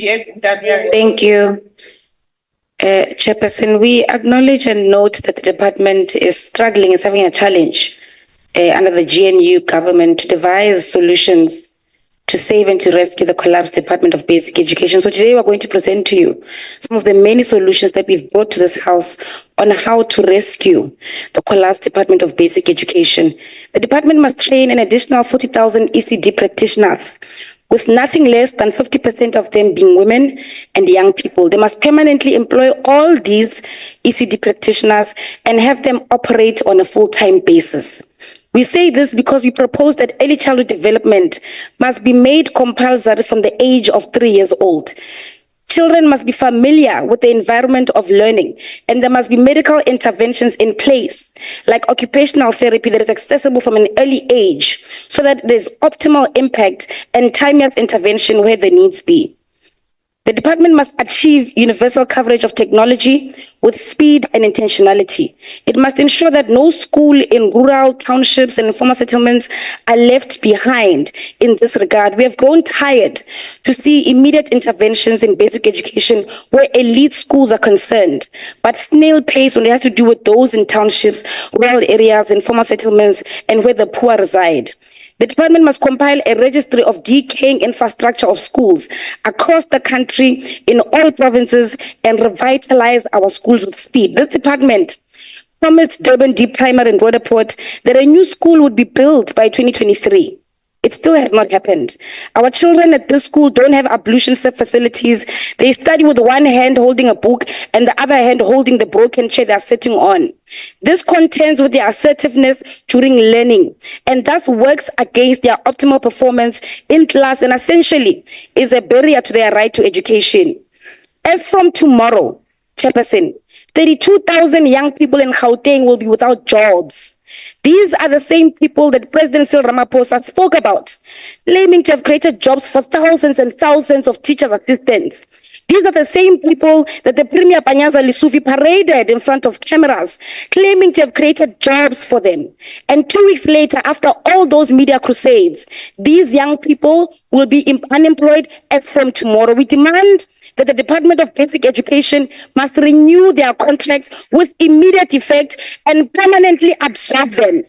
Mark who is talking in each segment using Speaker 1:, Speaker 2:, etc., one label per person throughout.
Speaker 1: Thank you. Chairperson, we acknowledge and note that the department is struggling, is having a challenge under the GNU government to devise solutions to save and to rescue the collapsed Department of Basic Education. So today we're going to present to you some of the many solutions that we've brought to this House on how to rescue the collapsed Department of Basic Education. The department must train an additional 40,000 ECD practitioners, with nothing less than 50% of them being women and young people. They must permanently employ all these ECD practitioners and have them operate on a full-time basis. We say this because we propose that early childhood development must be made compulsory from the age of 3 years old. Children must be familiar with the environment of learning, and there must be medical interventions in place, like occupational therapy that is accessible from an early age, so that there's optimal impact and timeless intervention where the needs be. The department must achieve universal coverage of technology with speed and intentionality. It must ensure that no school in rural townships and informal settlements are left behind in this regard. We have grown tired to see immediate interventions in basic education where elite schools are concerned, but snail pace when it has to do with those in townships, rural areas, informal settlements, and where the poor reside. The department must compile a registry of decaying infrastructure of schools across the country in all provinces and revitalize our schools with speed. This department promised Durban Deep Primary and Roodepoort that a new school would be built by 2023. It still has not happened. Our children at this school don't have ablution facilities. They study with one hand holding a book and the other hand holding the broken chair they're sitting on. This contends with their assertiveness during learning and thus works against their optimal performance in class and essentially is a barrier to their right to education. As from tomorrow, Chairperson, 32,000 young people in Gauteng will be without jobs. These are the same people that President Cyril Ramaphosa spoke about, claiming to have created jobs for thousands and thousands of teachers' assistants. These are the same people that the Premier Panyaza Lisufi paraded in front of cameras, claiming to have created jobs for them. And 2 weeks later, after all those media crusades, these young people will be unemployed as from tomorrow. We demand that the Department of Basic Education must renew their contracts with immediate effect and permanently absorb them.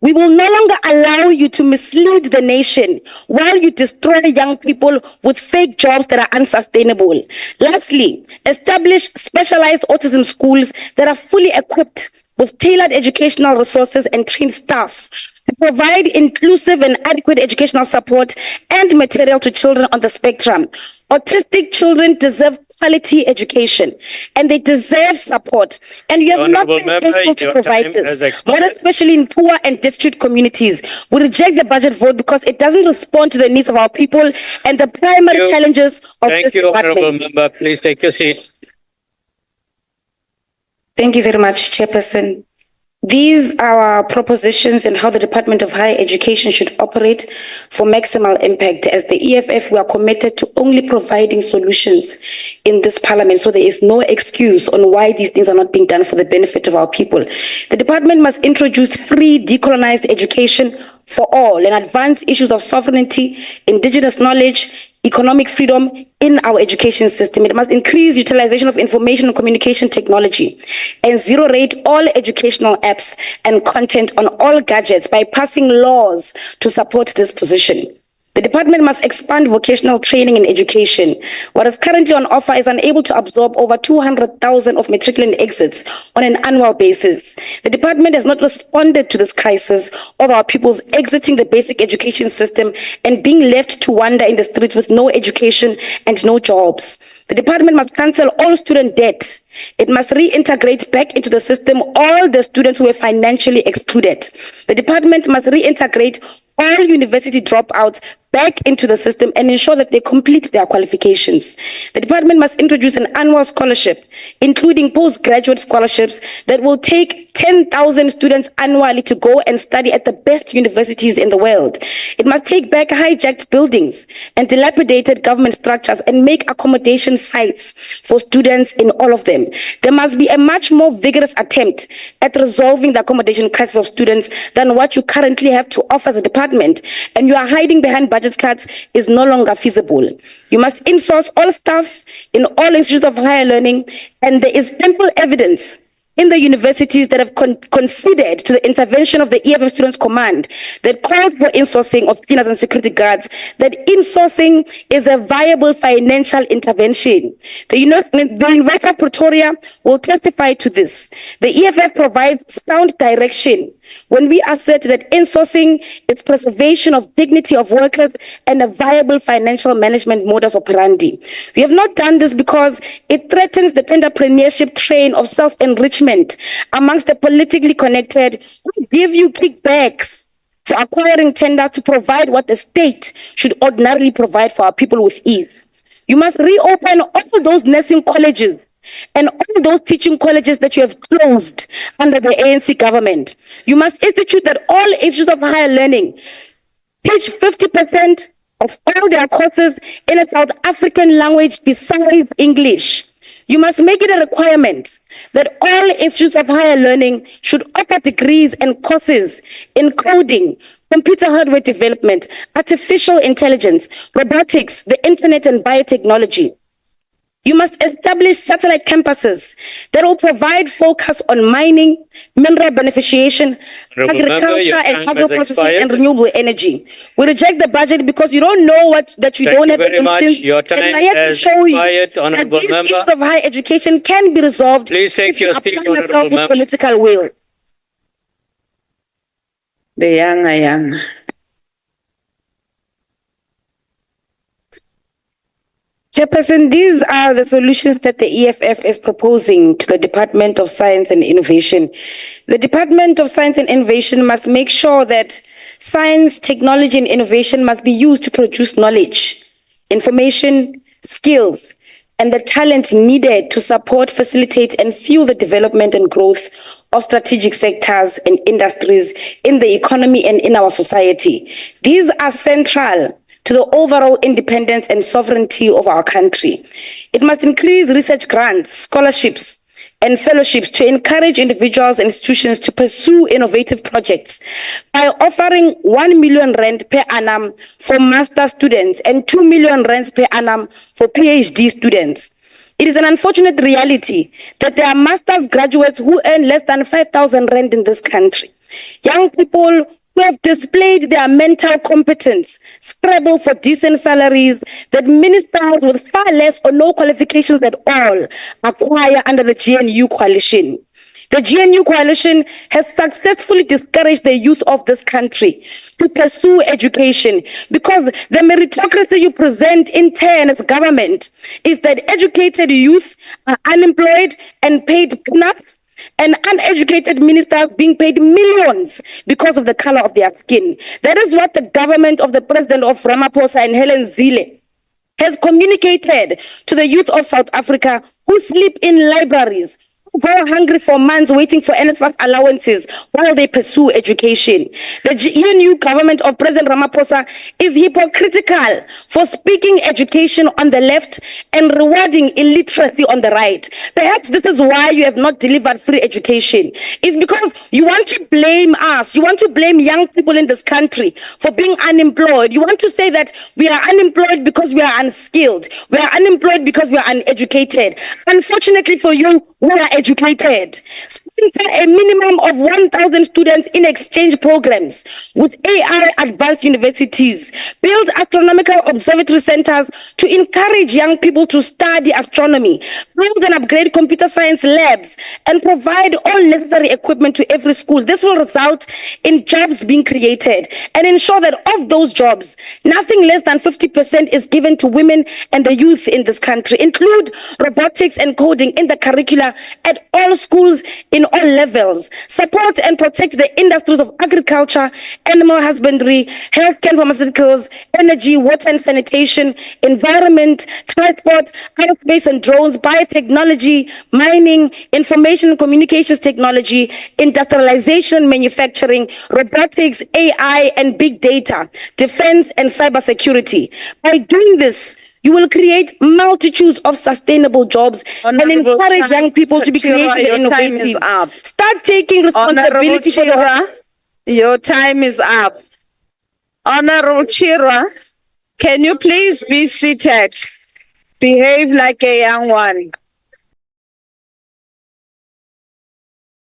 Speaker 1: We will no longer allow you to mislead the nation while you destroy young people with fake jobs that are unsustainable. Lastly, establish specialized autism schools that are fully equipped with tailored educational resources and trained staff to provide inclusive and adequate educational support and material to children on the spectrum. Autistic children deserve quality education and they deserve support, and you have not been able to provide this, more especially in poor and district communities. We reject the budget vote because it doesn't respond to the needs of our people and the primary challenges of this department.
Speaker 2: Honorable Member. Please take your seat.
Speaker 1: Thank you very much, Chairperson. These are our propositions and how the Department of Higher Education should operate for maximal impact. As the EFF, we are committed to only providing solutions in this parliament, so there is no excuse on why these things are not being done for the benefit of our people. The department must introduce free decolonized education for all and advance issues of sovereignty, indigenous knowledge, economic freedom in our education system. It must increase utilization of information and communication technology and zero rate all educational apps and content on all gadgets by passing laws to support this position. The department must expand vocational training and education. What is currently on offer is unable to absorb over 200,000 of matriculant exits on an annual basis. The department has not responded to this crisis of our pupils exiting the basic education system and being left to wander in the streets with no education and no jobs. The department must cancel all student debt. It must reintegrate back into the system all the students who were financially excluded. The department must reintegrate all university dropouts back into the system and ensure that they complete their qualifications. The department must introduce an annual scholarship, including postgraduate scholarships that will take 10,000 students annually to go and study at the best universities in the world. It must take back hijacked buildings and dilapidated government structures and make accommodation sites for students in all of them. There must be a much more vigorous attempt at resolving the accommodation crisis of students than what you currently have to offer as a department, and you are hiding behind budget budget cuts is no longer feasible. You must insource all staff in all institutes of higher learning, and there is ample evidence in the universities that have conceded to the intervention of the EFF Students Command that called for insourcing of cleaners and security guards, that insourcing is a viable financial intervention. The University of Pretoria will testify to this. The EFF provides sound direction when we assert that insourcing is preservation of dignity of workers and a viable financial management modus operandi. We have not done this because it threatens the entrepreneurship train of self-enrichment amongst the politically connected who give you kickbacks to acquiring tender to provide what the state should ordinarily provide for our people with ease. You must reopen all those nursing colleges and all those teaching colleges that you have closed under the ANC government. You must institute that all institutes of higher learning teach 50% of all their courses in a South African language besides English. You must make it a requirement that all institutes of higher learning should offer degrees and courses in coding, computer hardware development, artificial intelligence, robotics, the internet, and biotechnology. You must establish satellite campuses that will provide focus on mining, mineral beneficiation, agriculture, and agro-processing and renewable energy. We reject the budget because you don't know that you don't have
Speaker 2: very much.
Speaker 1: instance.
Speaker 2: Your time
Speaker 1: and I have to
Speaker 2: has
Speaker 1: show you
Speaker 2: expired,
Speaker 1: that
Speaker 2: Honourable
Speaker 1: these
Speaker 2: Member.
Speaker 1: issues of higher education can be resolved
Speaker 2: Please take
Speaker 1: if you
Speaker 2: your seat,
Speaker 1: apply yourself
Speaker 2: Honourable
Speaker 1: with
Speaker 2: Member.
Speaker 1: political will.
Speaker 3: The young.
Speaker 1: Chairperson, these are the solutions that the EFF is proposing to the Department of Science and Innovation. The Department of Science and Innovation must make sure that science, technology, and innovation must be used to produce knowledge, information, skills, and the talent needed to support, facilitate, and fuel the development and growth of strategic sectors and industries in the economy and in our society. These are central to the overall independence and sovereignty of our country. It must increase research grants, scholarships, and fellowships to encourage individuals and institutions to pursue innovative projects by offering 1 million rand per annum for master students and 2 million rands per annum for PhD students. It is an unfortunate reality that there are master's graduates who earn less than 5,000 rand in this country. Young people who have displayed their mental competence, scrabble for decent salaries that ministers with far less or no qualifications at all acquire under the GNU coalition. The GNU coalition has successfully discouraged the youth of this country to pursue education because the meritocracy you present in turn as government is that educated youth are unemployed and paid peanuts, and uneducated ministers being paid millions because of the color of their skin. That is what the government of the President of Ramaphosa and Helen Zille has communicated to the youth of South Africa who sleep in libraries, who go hungry for months waiting for NSFAS allowances while they pursue education. The GNU government of President Ramaphosa is hypocritical for speaking education on the left and rewarding illiteracy on the right. Perhaps this is why you have not delivered free education. It's because you want to blame us. You want to blame young people in this country for being unemployed. You want to say that we are unemployed because we are unskilled. We are unemployed because we are uneducated. Unfortunately for you, we are educated. Sponsor a minimum of 1,000 students in exchange programs with AI advanced universities. Build astronomical observatory centers to encourage young people to study astronomy. Build and upgrade computer science labs and provide all necessary equipment to every school. This will result in jobs being created and ensure that of those jobs, nothing less than 50% is given to women and the youth in this country. Include robotics and coding in the curricula at all schools in all levels. Support and protect the industries of agriculture, animal husbandry, healthcare, pharmaceuticals, energy, water and sanitation, environment, transport, aerospace and drones, biotechnology, mining, information and communications technology, industrialization, manufacturing, robotics, AI and big data, defense and cybersecurity. By doing this, you will create multitudes of sustainable jobs and encourage young people to be creative and innovative. Start taking responsibility for
Speaker 3: Your time is up. Honorable CHIRWA. Can you please be seated? Behave like a young one.